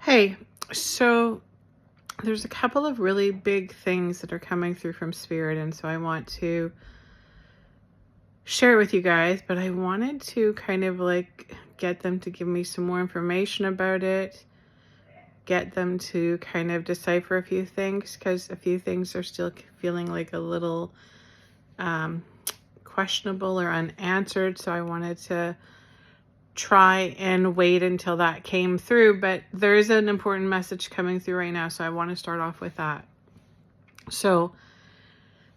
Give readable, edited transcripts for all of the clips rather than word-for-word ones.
Hey, so there's a couple of really big things that are coming through from Spirit, and so I want to share it with you guys, but I wanted to kind of like get them to give me some more information about it, get them to kind of decipher a few things, because a few things are still feeling like a little um, questionable or unanswered. So I wanted to try and wait until that came through, but there is an important message coming through right now, so I want to start off with that. So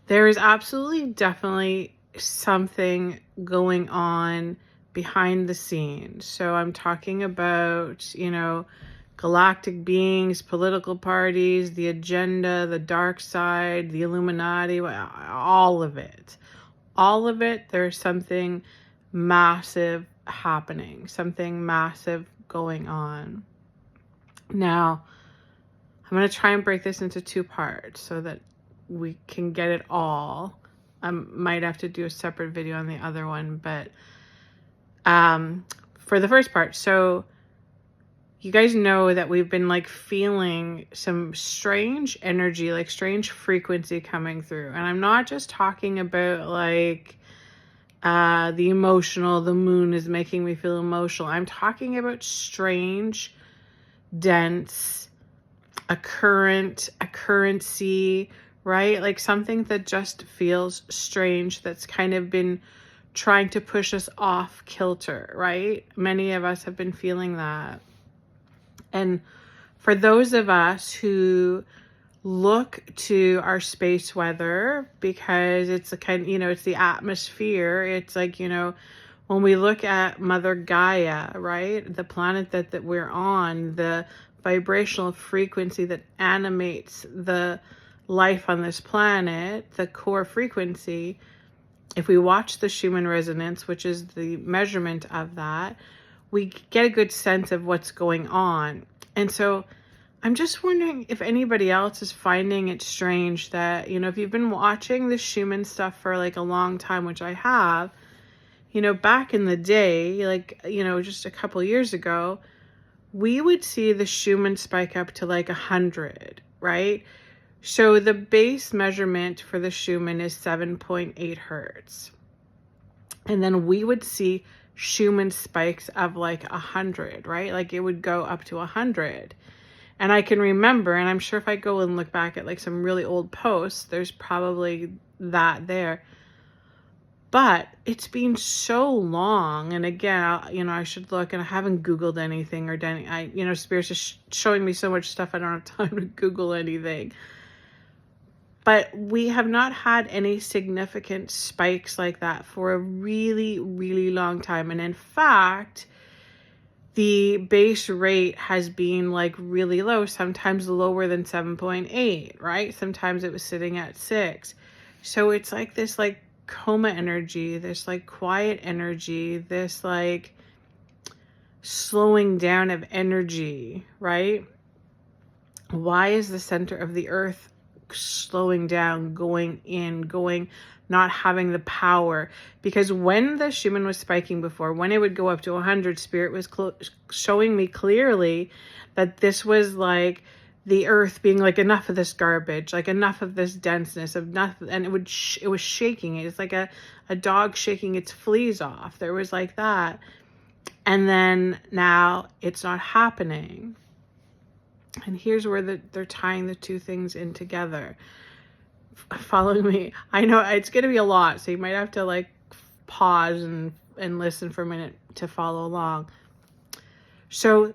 there is absolutely definitely something going on behind the scenes. So I'm talking about, galactic beings, political parties, the agenda, the dark side, the Illuminati, all of it. All of it, there's something massive happening, something massive going on. Now, I'm going to try and break this into two parts so that we can get it all. I might have to do a separate video on the other one, but for the first part, so you guys know that we've been like feeling some strange energy, like strange frequency coming through. And I'm not just talking about like the emotional, the moon is making me feel emotional. I'm talking about strange, dense, a currency, right? Like something that just feels strange, that's kind of been trying to push us off kilter, right? Many of us have been feeling that. And for those of us who look to our space weather, because it's a kind, it's the atmosphere. It's like, when we look at Mother Gaia, right? The planet that we're on, the vibrational frequency that animates the life on this planet, the core frequency. If we watch the Schumann resonance, which is the measurement of that, we get a good sense of what's going on. And so I'm just wondering if anybody else is finding it strange that, if you've been watching the Schumann stuff for like a long time, which I have, back in the day, like, just a couple years ago, we would see the Schumann spike up to like 100, right? So the base measurement for the Schumann is 7.8 hertz. And then we would see Schumann spikes of like 100, right? Like it would go up to 100. And I can remember, and I'm sure if I go and look back at like some really old posts, there's probably that there. But it's been so long. And again, I should look, and I haven't Googled anything or done, Spirit's just showing me so much stuff. I don't have time to Google anything. But we have not had any significant spikes like that for a really, really long time. And in fact, the base rate has been like really low, sometimes lower than 7.8, right? Sometimes it was sitting at 6. So it's like this like coma energy, this like quiet energy, this like slowing down of energy, right? Why is the center of the earth slowing down, not having the power? Because when the Schumann was spiking before, when it would go up to 100, Spirit was showing me clearly that this was like the earth being like, enough of this garbage, like enough of this denseness of nothing. And it was shaking. It's like a dog shaking its fleas off. There was like that. And then now it's not happening. And here's where they're tying the two things in together. Follow me. I know it's going to be a lot, so you might have to like pause and listen for a minute to follow along. So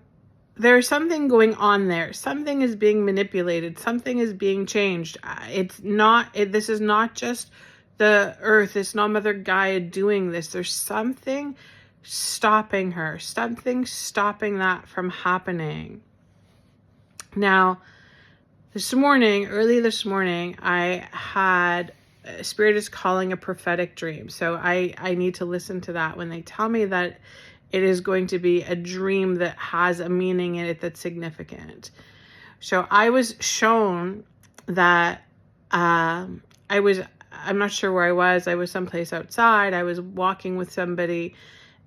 there's something going on there. Something is being manipulated. Something is being changed. This is not just the earth. It's not Mother Gaia doing this. There's something stopping her. Something stopping that from happening. Now, early this morning, I had Spirit is calling a prophetic dream. So I need to listen to that when they tell me that it is going to be a dream that has a meaning in it that's significant. So I was shown that I'm not sure where I was someplace outside. I was walking with somebody,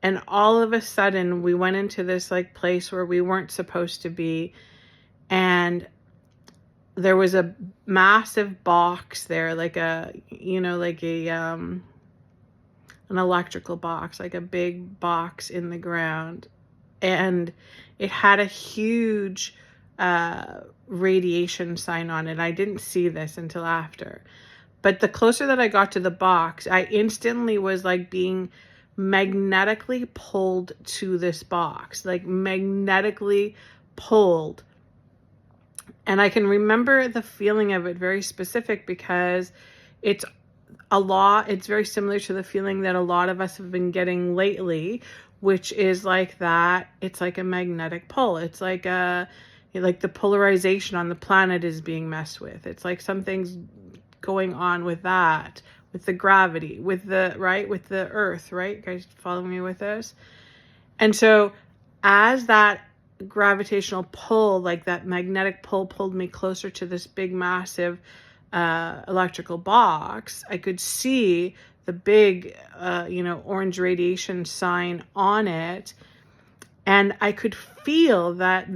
and all of a sudden we went into this like place where we weren't supposed to be. And there was a massive box there, like a, like a, an electrical box, like a big box in the ground. And it had a huge radiation sign on it. I didn't see this until after. But the closer that I got to the box, I instantly was like being magnetically pulled to this box, like magnetically pulled. And I can remember the feeling of it very specific because it's very similar to the feeling that a lot of us have been getting lately, which is like that. It's like a magnetic pull. It's like the polarization on the planet is being messed with. It's like something's going on with that, with the gravity, with the earth, right? You guys follow me with this? And so as that gravitational pull, like that magnetic pull, pulled me closer to this big, massive electrical box, I could see the big, orange radiation sign on it. And I could feel that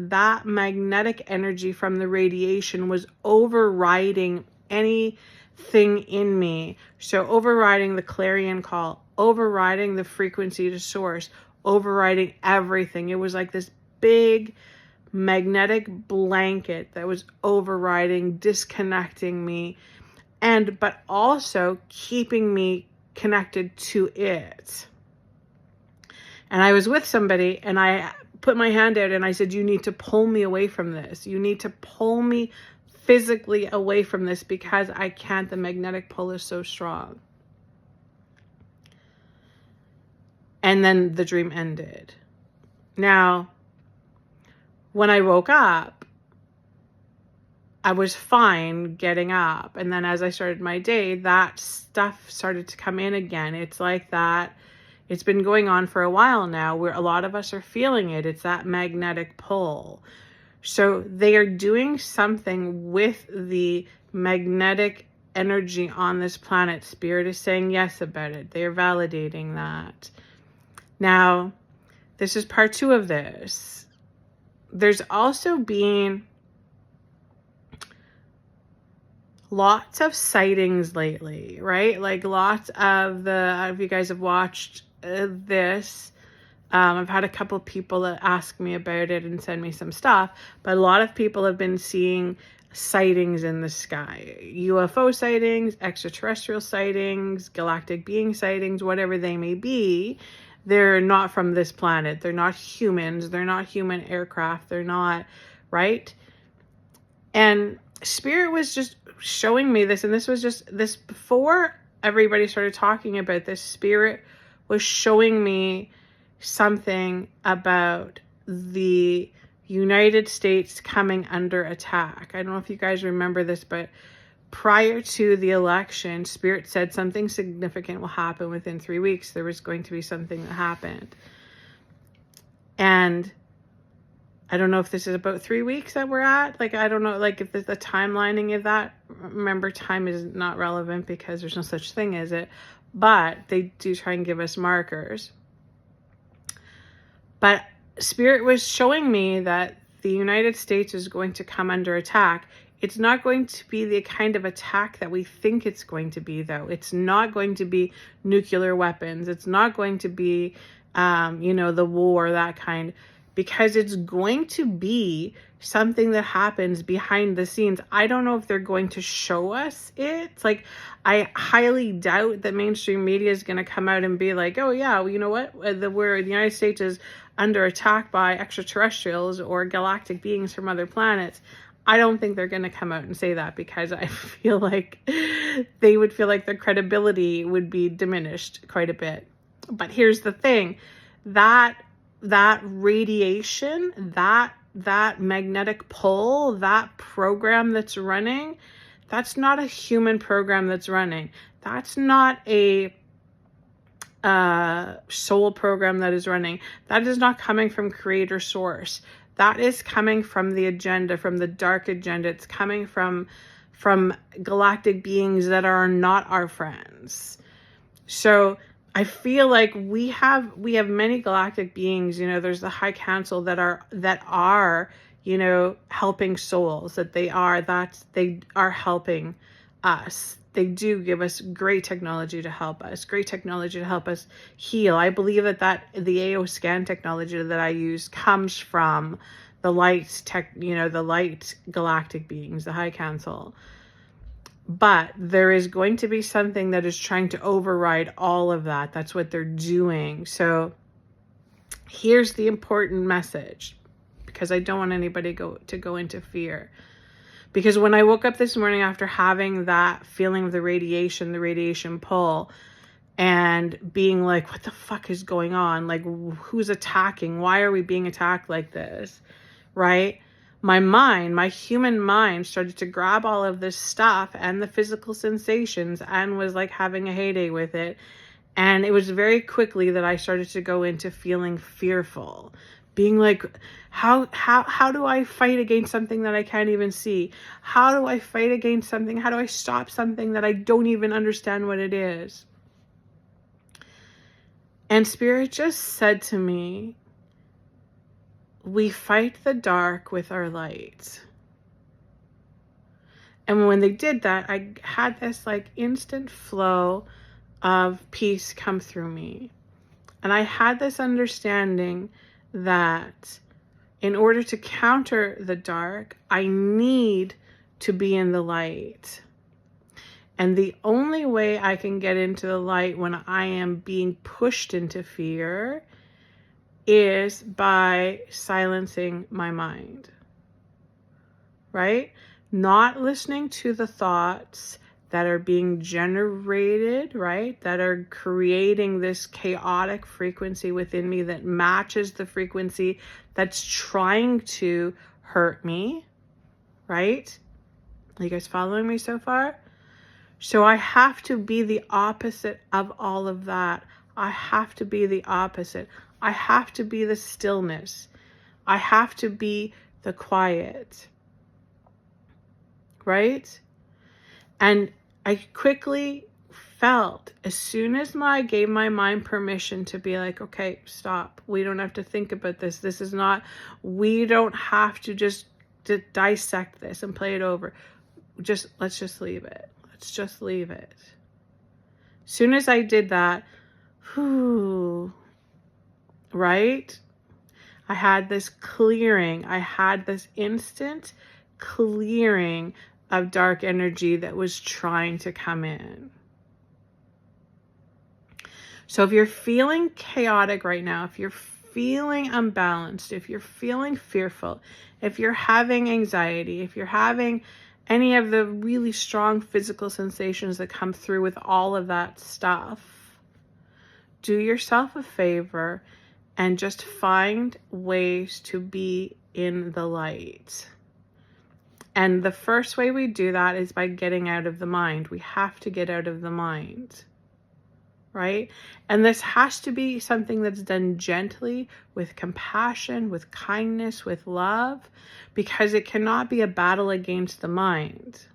magnetic energy from the radiation was overriding anything in me. So overriding the clarion call, overriding the frequency to source, overriding everything. It was like this big magnetic blanket that was overriding, disconnecting me, but also keeping me connected to it. And I was with somebody and I put my hand out and I said, you need to pull me away from this. You need to pull me physically away from this because I can't. The magnetic pull is so strong. And then the dream ended. Now, when I woke up, I was fine getting up. And then as I started my day, that stuff started to come in again. It's like that. It's been going on for a while now where a lot of us are feeling it. It's that magnetic pull. So they are doing something with the magnetic energy on this planet. Spirit is saying yes about it. They are validating that. Now, this is part 2 of this. There's also been lots of sightings lately, right? Like lots of if you guys have watched this, I've had a couple people that ask me about it and send me some stuff, but a lot of people have been seeing sightings in the sky, UFO sightings, extraterrestrial sightings, galactic being sightings, whatever they may be. They're not from this planet. They're not humans. They're not human aircraft. They're not, right? And Spirit was just showing me this, and this was just this before everybody started talking about this. Spirit was showing me something about the United States coming under attack. I don't know if you guys remember this, but prior to the election, Spirit said something significant will happen within 3 weeks. There was going to be something that happened. And I don't know if this is about 3 weeks that we're at. Like, I don't know, like if the timelining of that. Remember, time is not relevant because there's no such thing as it. But they do try and give us markers. But Spirit was showing me that the United States is going to come under attack. It's not going to be the kind of attack that we think it's going to be, though. It's not going to be nuclear weapons. It's not going to be, the war, that kind, because it's going to be something that happens behind the scenes. I don't know if they're going to show us it. It's like, I highly doubt that mainstream media is going to come out and be like, oh yeah, well, you know what? The United States is under attack by extraterrestrials or galactic beings from other planets. I don't think they're going to come out and say that because I feel like they would feel like their credibility would be diminished quite a bit. But here's the thing, that radiation, that magnetic pull, that program that's running, that's not a human program that's running. That's not a soul program that is running. That is not coming from creator source. That is coming from the agenda, from the dark agenda. It's coming from galactic beings that are not our friends. So I feel like we have many galactic beings, there's the high council that are, helping souls, they are helping us. They do give us great technology to help us heal. I believe that the AO scan technology that I use comes from the the light galactic beings, the high council. But there is going to be something that is trying to override all of that. That's what they're doing. So here's the important message, because I don't want anybody to go into fear. Because when I woke up this morning after having that feeling of the radiation pull, and being like, what the fuck is going on? Like, who's attacking? Why are we being attacked like this? Right? My human mind started to grab all of this stuff and the physical sensations and was like having a heyday with it. And it was very quickly that I started to go into feeling fearful, being like, how do I fight against something that I can't even see? How do I fight against something? How do I stop something that I don't even understand what it is? And Spirit just said to me, we fight the dark with our light. And when they did that, I had this like instant flow of peace come through me. And I had this understanding that in order to counter the dark, I need to be in the light. And the only way I can get into the light when I am being pushed into fear is by silencing my mind, right? Not listening to the thoughts that are being generated, right? That are creating this chaotic frequency within me that matches the frequency that's trying to hurt me, right? Are you guys following me so far? So I have to be the opposite of all of that. I have to be the opposite. I have to be the stillness. I have to be the quiet. Right? And I quickly felt, as soon as I gave my mind permission to be like, okay, stop. We don't have to think about this. This is not, we don't have to just dissect this and play it over. Let's just leave it. Let's just leave it. As soon as I did that, right? I had this clearing. I had this instant clearing of dark energy that was trying to come in. So if you're feeling chaotic right now, if you're feeling unbalanced, if you're feeling fearful, if you're having anxiety, if you're having any of the really strong physical sensations that come through with all of that stuff, do yourself a favor and just find ways to be in the light. And the first way we do that is by getting out of the mind. We have to get out of the mind, right? And this has to be something that's done gently, with compassion, with kindness, with love, because it cannot be a battle against the mind,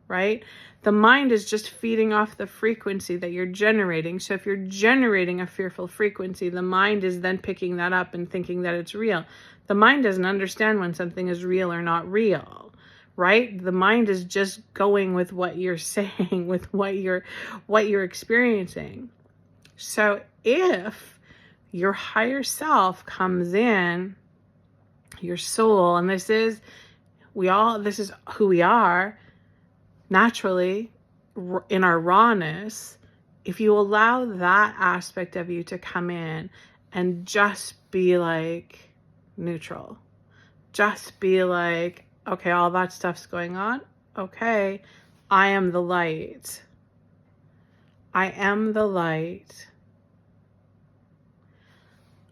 right? The mind is just feeding off the frequency that you're generating. So if you're generating a fearful frequency, the mind is then picking that up and thinking that it's real. The mind doesn't understand when something is real or not real, right? The mind is just going with what you're saying, with what you're experiencing. So if your higher self comes in, your soul, and this is who we are, naturally, in our rawness, if you allow that aspect of you to come in and just be like neutral, just be like, okay, all that stuff's going on. Okay, I am the light. I am the light.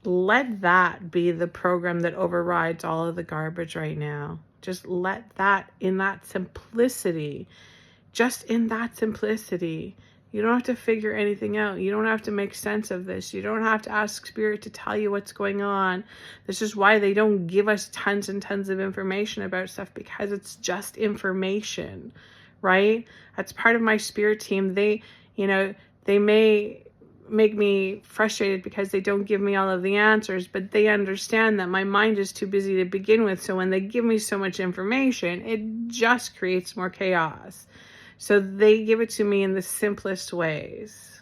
Let that be the program that overrides all of the garbage right now. Just let that, in that simplicity, just in that simplicity. You don't have to figure anything out. You don't have to make sense of this. You don't have to ask Spirit to tell you what's going on. This is why they don't give us tons and tons of information about stuff, because it's just information, right? That's part of my spirit team. They may make me frustrated because they don't give me all of the answers, but they understand that my mind is too busy to begin with. So when they give me so much information, it just creates more chaos. So they give it to me in the simplest ways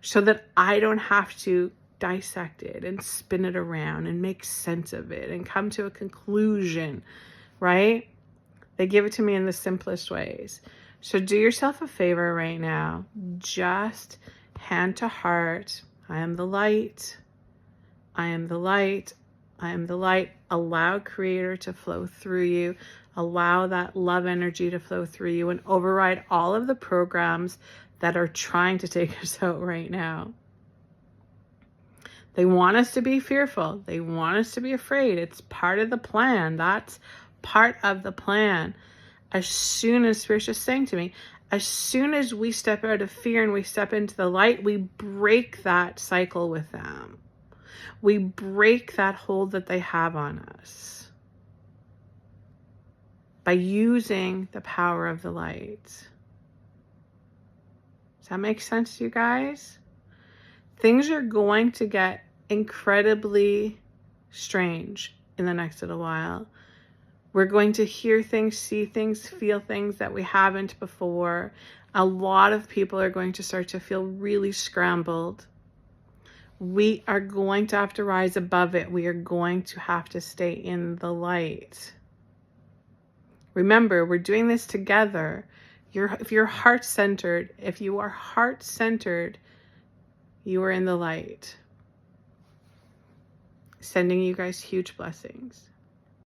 so that I don't have to dissect it and spin it around and make sense of it and come to a conclusion, right? They give it to me in the simplest ways. So do yourself a favor right now. Just hand to heart. I am the light. I am the light. I am the light. Allow Creator to flow through you. Allow that love energy to flow through you and override all of the programs that are trying to take us out right now. They want us to be fearful. They want us to be afraid. It's part of the plan. That's part of the plan. As soon as Spirit's just saying to me, as soon as we step out of fear and we step into the light, we break that cycle with them. We break that hold that they have on us by using the power of the light. Does that make sense to you guys? Things are going to get incredibly strange in the next little while. We're going to hear things, see things, feel things that we haven't before. A lot of people are going to start to feel really scrambled. We are going to have to rise above it. We are going to have to stay in the light. Remember, we're doing this together. If you're heart-centered, if you are heart-centered, you are in the light. Sending you guys huge blessings.